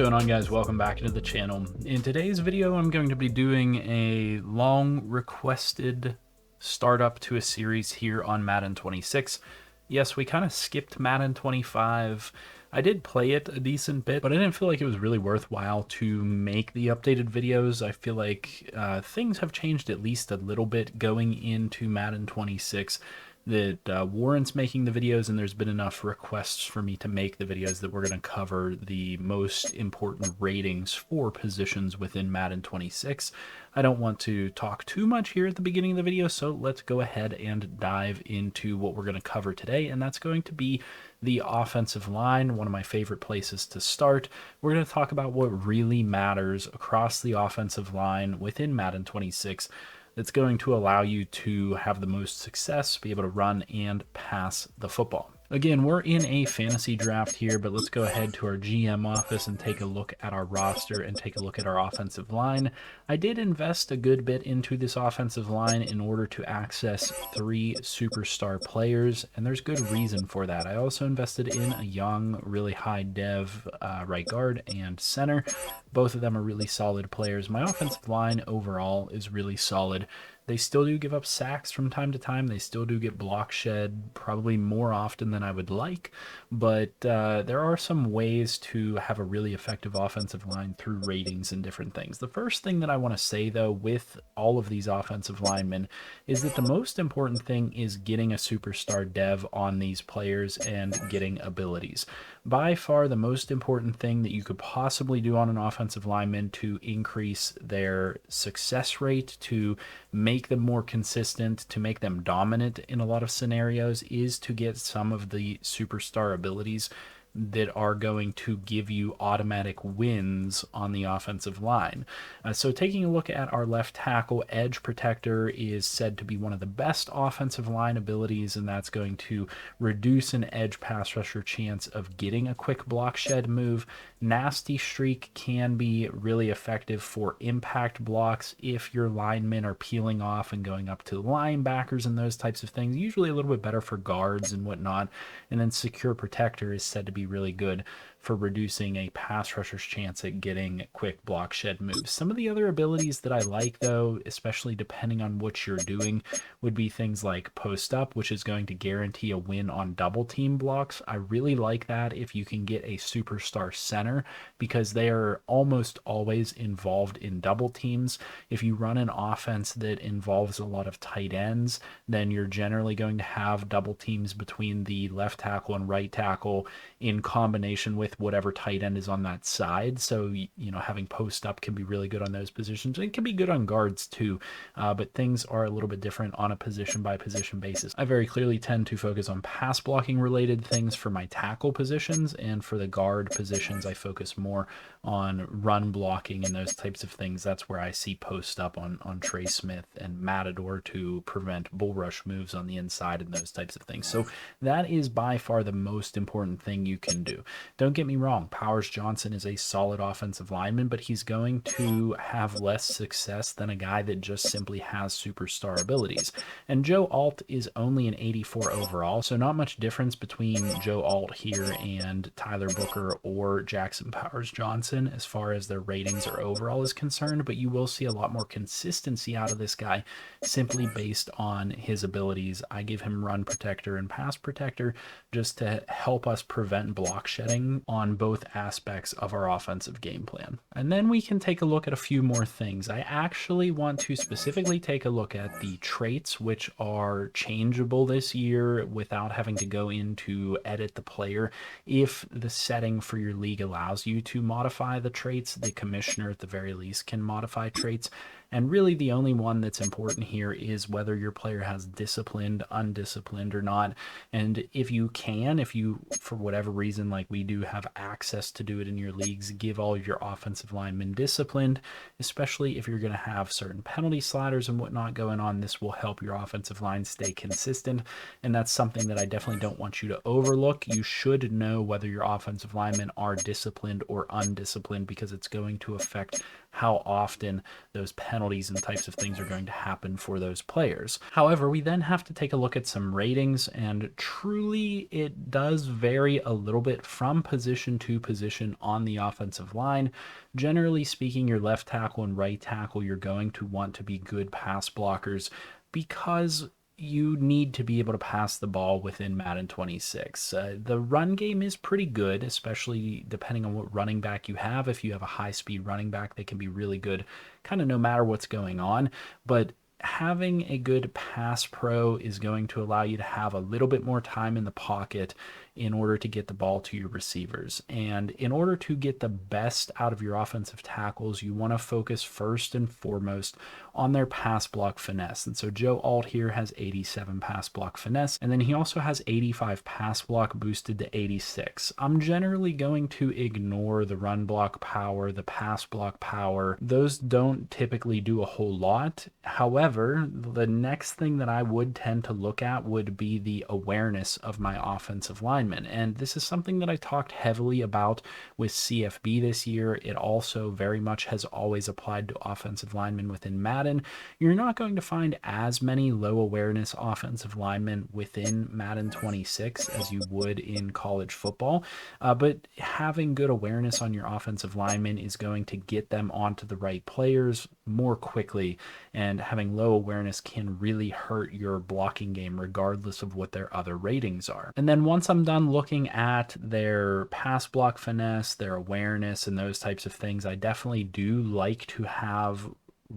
going on, guys? Welcome back into the channel. In today's video, I'm going to be doing a long requested startup to a series here on Madden 26. Yes, we kind of skipped Madden 25. I did play it a decent bit, but I didn't feel like it was really worthwhile to make the updated videos. I feel like things have changed at least a little bit going into Madden 26 that warrants making the videos, and there's been enough requests for me to make the videos that we're going to cover the most important ratings for positions within Madden 26. I don't want to talk too much here at the beginning of the video, so let's go ahead and dive into what we're going to cover today, and that's going to be the offensive line, one of my favorite places to start. We're going to talk about what really matters across the offensive line within Madden 26 that's going to allow you to have the most success, be able to run and pass the football. Again, we're in a fantasy draft here, but let's go ahead to our GM office and take a look at our roster and take a look at our offensive line. I did invest a good bit into this offensive line in order to access 3 superstar players, and there's good reason for that. I also invested in a young, really high dev right guard and center. Both of them are really solid players. My offensive line overall is really solid. They still do give up sacks from time to time. They still do get block shed, probably more often than I would like. But there are some ways to have a really effective offensive line through ratings and different things. The first thing that I want to say, though, with all of these offensive linemen is that the most important thing is getting a superstar dev on these players and getting abilities. By far the most important thing that you could possibly do on an offensive lineman to increase their success rate, to make them more consistent, to make them dominant in a lot of scenarios, is to get some of the superstar abilities that are going to give you automatic wins on the offensive line. So taking a look at our left tackle, edge protector is said to be one of the best offensive line abilities, and that's going to reduce an edge pass rusher chance of getting a quick block shed move. Nasty streak can be really effective for impact blocks if your linemen are peeling off and going up to linebackers and those types of things. Usually a little bit better for guards and whatnot. And then secure protector is said to be really good for reducing a pass rusher's chance at getting quick block shed moves. Some of the other abilities that I like, though, especially depending on what you're doing, would be things like post up, which is going to guarantee a win on double team blocks. I really like that if you can get a superstar center, because they are almost always involved in double teams. If you run an offense that involves a lot of tight ends, then you're generally going to have double teams between the left tackle and right tackle in combination with whatever tight end is on that side. So, you know, having post up can be really good on those positions. It can be good on guards too, but things are a little bit different on a position by position basis. I very clearly tend to focus on pass blocking related things for my tackle positions, and for the guard positions, I focus more on run blocking and those types of things. That's where I see post up on Trey Smith and Matador to prevent bull rush moves on the inside and those types of things. So that is by far the most important thing you can do. Don't get me wrong, Powers Johnson is a solid offensive lineman, but he's going to have less success than a guy that just simply has superstar abilities. And Joe Alt is only an 84 overall, so not much difference between Joe Alt here and Tyler Booker or Jackson Powers Johnson as far as their ratings or overall is concerned, but you will see a lot more consistency out of this guy simply based on his abilities. I give him run protector and pass protector just to help us prevent block shedding on both aspects of our offensive game plan. And then we can take a look at a few more things. I actually want to specifically take a look at the traits, which are changeable this year without having to go in to edit the player. If the setting for your league allows you to modify the traits, the commissioner at the very least can modify traits. And really the only one that's important here is whether your player has disciplined, undisciplined or not. And if you can, if you, for whatever reason, like we do have access to do it in your leagues, give all of your offensive linemen disciplined, especially if you're going to have certain penalty sliders and whatnot going on. This will help your offensive line stay consistent. And that's something that I definitely don't want you to overlook. You should know whether your offensive linemen are disciplined or undisciplined, because it's going to affect how often those penalties and types of things are going to happen for those players. However, we then have to take a look at some ratings, and truly it does vary a little bit from position to position on the offensive line. Generally speaking, your left tackle and right tackle, you're going to want to be good pass blockers because you need to be able to pass the ball within Madden 26. The run game is pretty good, especially depending on what running back you have. If you have a high-speed running back, they can be really good kind of no matter what's going on. But having a good pass pro is going to allow you to have a little bit more time in the pocket in order to get the ball to your receivers. And in order to get the best out of your offensive tackles, you want to focus first and foremost on their pass block finesse. And so Joe Alt here has 87 pass block finesse, and then he also has 85 pass block boosted to 86. I'm generally going to ignore the run block power, the pass block power. Those don't typically do a whole lot. However, the next thing that I would tend to look at would be the awareness of my offensive linemen. And this is something that I talked heavily about with CFB this year. It also very much has always applied to offensive linemen within Madden. You're not going to find as many low awareness offensive linemen within Madden 26 as you would in college football, but having good awareness on your offensive linemen is going to get them onto the right players more quickly, and having low awareness can really hurt your blocking game regardless of what their other ratings are. And then once I'm done looking at their pass block finesse, their awareness, and those types of things, I definitely do like to have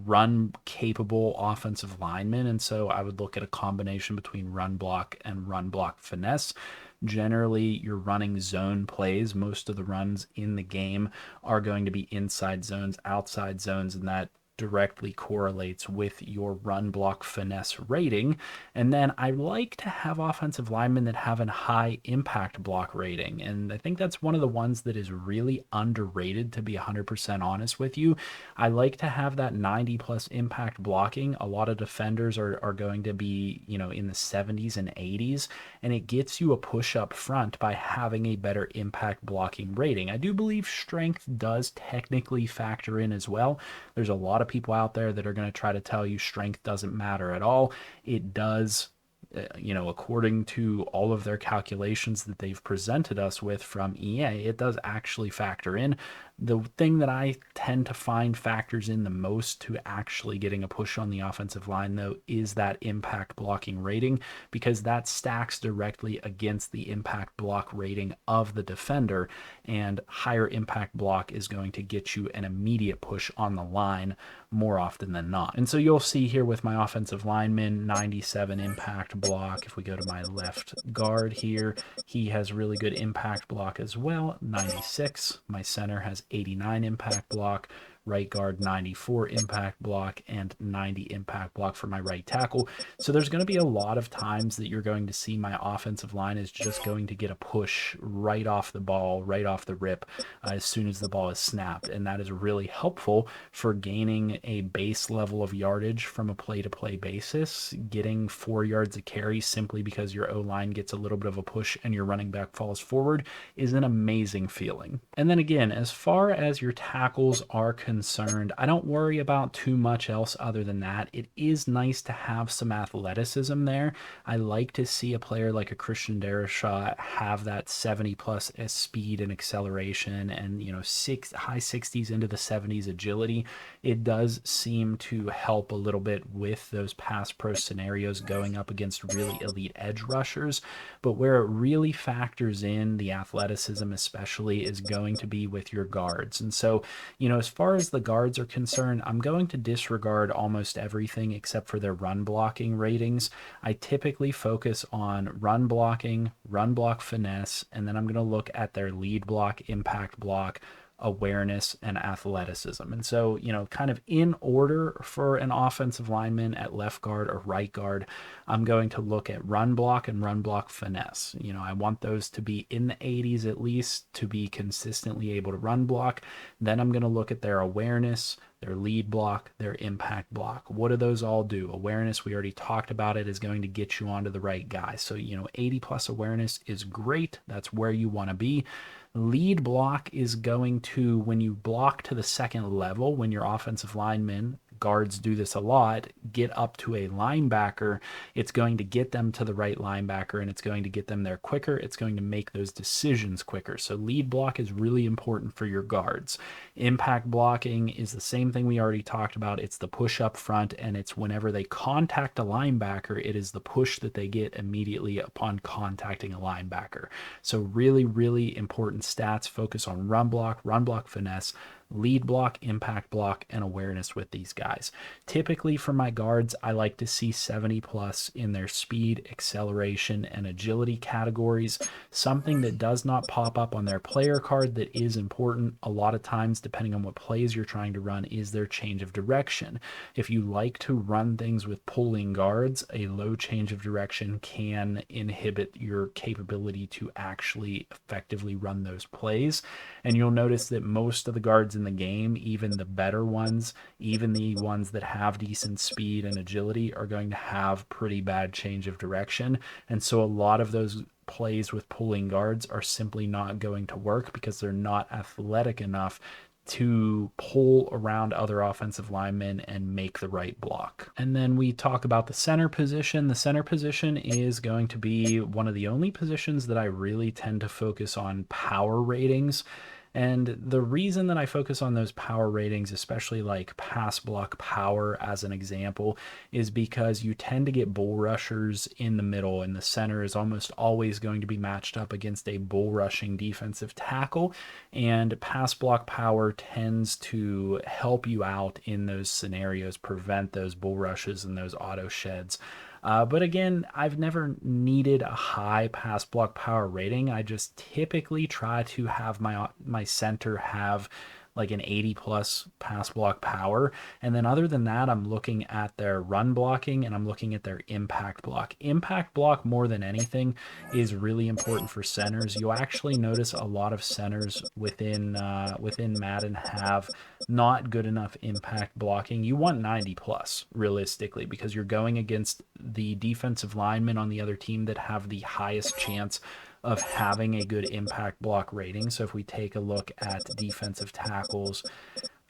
run capable offensive linemen, and so I would look at a combination between run block and run block finesse. Generally, you're running zone plays. Most of the runs in the game are going to be inside zones, outside zones, and that directly correlates with your run block finesse rating. And then I like to have offensive linemen that have a high impact block rating. And I think that's one of the ones that is really underrated, to be 100% honest with you. I like to have that 90 plus impact blocking. A lot of defenders are going to be, in the 70s and 80s, and it gets you a push up front by having a better impact blocking rating. I do believe strength does technically factor in as well. There's a lot of people out there that are going to try to tell you strength doesn't matter at all. It does. According to all of their calculations that they've presented us with from EA, it does actually factor in. The thing that I tend to find factors in the most to actually getting a push on the offensive line, though, is that impact blocking rating, because that stacks directly against the impact block rating of the defender, and higher impact block is going to get you an immediate push on the line more often than not. And so you'll see here with my offensive lineman, 97 impact block. If we go to my left guard here, he has really good impact block as well, 96. My center has 89 impact block. Right guard 94 impact block, and 90 impact block for my right tackle. So there's going to be a lot of times that you're going to see my offensive line is just going to get a push right off the ball, right off the rip, as soon as the ball is snapped. And that is really helpful for gaining a base level of yardage from a play-to-play basis. Getting 4 yards a carry simply because your O-line gets a little bit of a push and your running back falls forward is an amazing feeling. And then again, as far as your tackles are concerned, I don't worry about too much else other than that. It is nice to have some athleticism there. I like to see a player like a Christian Darrisaw have that 70 plus speed and acceleration, and high 60s into the 70s agility. It does seem to help a little bit with those pass pro scenarios going up against really elite edge rushers. But where it really factors in the athleticism especially is going to be with your guards. And so, as far as the guards are concerned, I'm going to disregard almost everything except for their run blocking ratings. I typically focus on run blocking, run block finesse, and then I'm going to look at their lead block, impact block, awareness, and athleticism. And so, kind of in order for an offensive lineman at left guard or right guard, I'm going to look at run block and run block finesse. I want those to be in the 80s at least to be consistently able to run block. Then I'm going to look at their awareness, their lead block, their impact block. What do those all do? Awareness, we already talked about it, is going to get you onto the right guy. So, 80 plus awareness is great. That's where you want to be. Lead block is going to, when you block to the second level, when your offensive linemen, guards do this a lot, get up to a linebacker, it's going to get them to the right linebacker and it's going to get them there quicker. It's going to make those decisions quicker. So lead block is really important for your guards. Impact blocking is the same thing we already talked about. It's the push up front, and it's whenever they contact a linebacker, it is the push that they get immediately upon contacting a linebacker. So really, really important stats. Focus on run block finesse, lead block, impact block, and awareness with these guys. Typically for my guards, I like to see 70 plus in their speed, acceleration, and agility categories. Something that does not pop up on their player card that is important a lot of times, depending on what plays you're trying to run, is their change of direction. If you like to run things with pulling guards, a low change of direction can inhibit your capability to actually effectively run those plays. And you'll notice that most of the guards in the game, even the better ones, even the ones that have decent speed and agility, are going to have pretty bad change of direction. And so a lot of those plays with pulling guards are simply not going to work because they're not athletic enough to pull around other offensive linemen and make the right block. And then we talk about the center position. The center position is going to be one of the only positions that I really tend to focus on power ratings. And the reason that I focus on those power ratings, especially like pass block power as an example, is because you tend to get bull rushers in the middle, and the center is almost always going to be matched up against a bull rushing defensive tackle. And pass block power tends to help you out in those scenarios, prevent those bull rushes and those auto sheds. But again, I've never needed a high pass block power rating. I just typically try to have my center have like an 80 plus pass block power. And then other than that, I'm looking at their run blocking and I'm looking at their impact block. Impact block, more than anything, is really important for centers. You'll actually notice a lot of centers within Madden have not good enough impact blocking. You want 90 plus realistically, because you're going against the defensive linemen on the other team that have the highest chance of having a good impact block rating. So if we take a look at defensive tackles,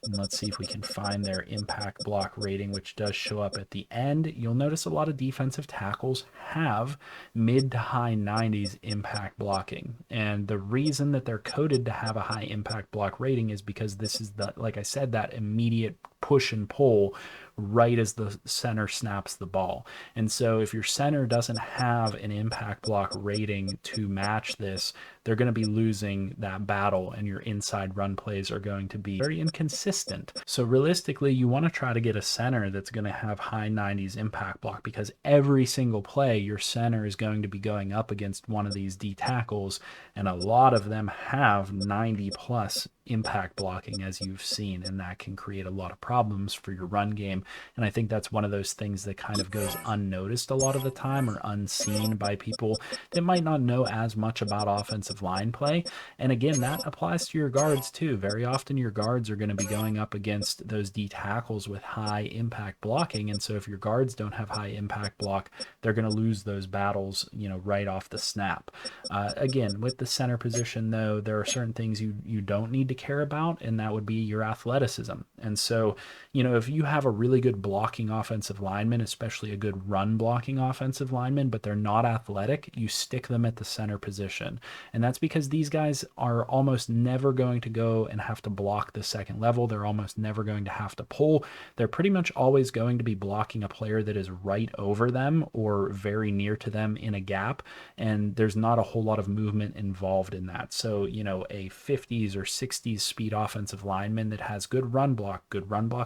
and let's see if we can find their impact block rating, which does show up at the end, you'll notice a lot of defensive tackles have mid to high 90s impact blocking. And the reason that they're coded to have a high impact block rating is because this is the, like I said, that immediate push and pull right as the center snaps the ball. And so if your center doesn't have an impact block rating to match this, they're going to be losing that battle, and your inside run plays are going to be very inconsistent. So realistically, you want to try to get a center that's going to have high 90s impact block, because every single play your center is going to be going up against one of these D tackles, and a lot of them have 90 plus impact blocking, as you've seen, and that can create a lot of problems for your run game. And I think that's one of those things that kind of goes unnoticed a lot of the time, or unseen by people that might not know as much about offensive line play. And again, that applies to your guards too. Very often your guards are going to be going up against those D tackles with high impact blocking, and so if your guards don't have high impact block, they're going to lose those battles, right off the snap. Again, with the center position though, there are certain things you don't need to care about, and that would be your athleticism. And so, if you have a really good blocking offensive lineman, especially a good run blocking offensive lineman, but they're not athletic, you stick them at the center position. And that's because these guys are almost never going to go and have to block the second level. They're almost never going to have to pull. They're pretty much always going to be blocking a player that is right over them or very near to them in a gap, and there's not a whole lot of movement involved in that. So, a 50s or 60s speed offensive lineman that has good run block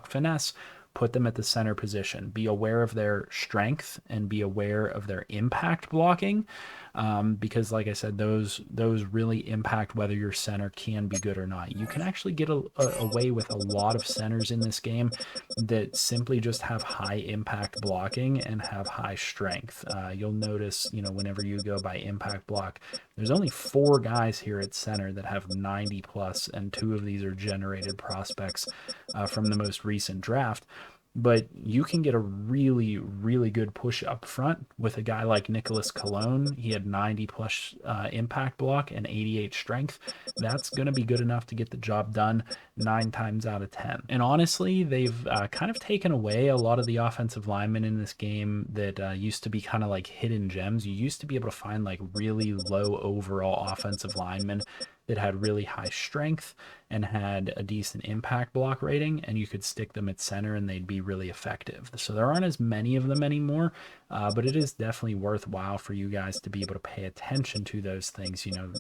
finesse, put them at the center position. Be aware of their strength and be aware of their impact blocking, because like I said, those really impact whether your center can be good or not. You can actually get away with a lot of centers in this game that simply just have high impact blocking and have high strength. You'll notice, whenever you go by impact block, there's only 4 guys here at center that have 90 plus, and 2 of these are generated prospects from the most recent draft. but you can get a really, really good push up front with a guy like Nicholas Cologne. He had 90 plus impact block and 88 strength. That's going to be good enough to get the job done 9 times out of 10. And honestly, they've kind of taken away a lot of the offensive linemen in this game that used to be kind of like hidden gems. You used to be able to find like really low overall offensive linemen that had really high strength and had a decent impact block rating, and you could stick them at center and they'd be really effective. So there aren't as many of them anymore, but it is definitely worthwhile for you guys to be able to pay attention to those things. You know,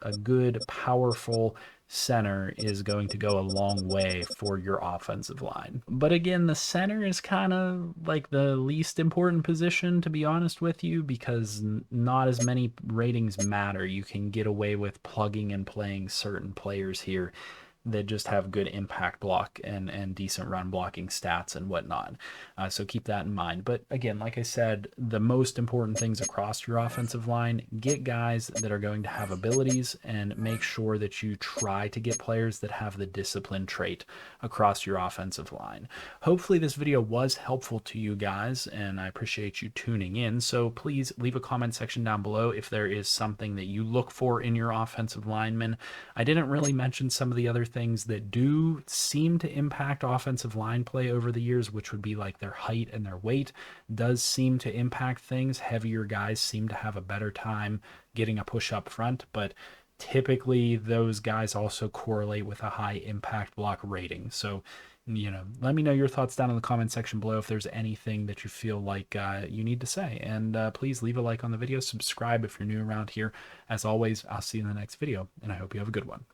a good, powerful center is going to go a long way for your offensive line. But again, the center is kind of like the least important position, to be honest with you, because not as many ratings matter. You can get away with plugging and playing certain players here that just have good impact block and decent run blocking stats and whatnot. So keep that in mind. But again, like I said, the most important things across your offensive line, get guys that are going to have abilities and make sure that you try to get players that have the discipline trait across your offensive line. Hopefully this video was helpful to you guys, and I appreciate you tuning in. So please leave a comment section down below if there is something that you look for in your offensive linemen. I didn't really mention some of the other things that do seem to impact offensive line play over the years, which would be like their height and their weight does seem to impact things. Heavier guys seem to have a better time getting a push up front, but typically those guys also correlate with a high impact block rating. So, you know, let me know your thoughts down in the comment section below if there's anything that you feel like you need to say. And please leave a like on the video, subscribe if you're new around here. As always, I'll see you in the next video, and I hope you have a good one.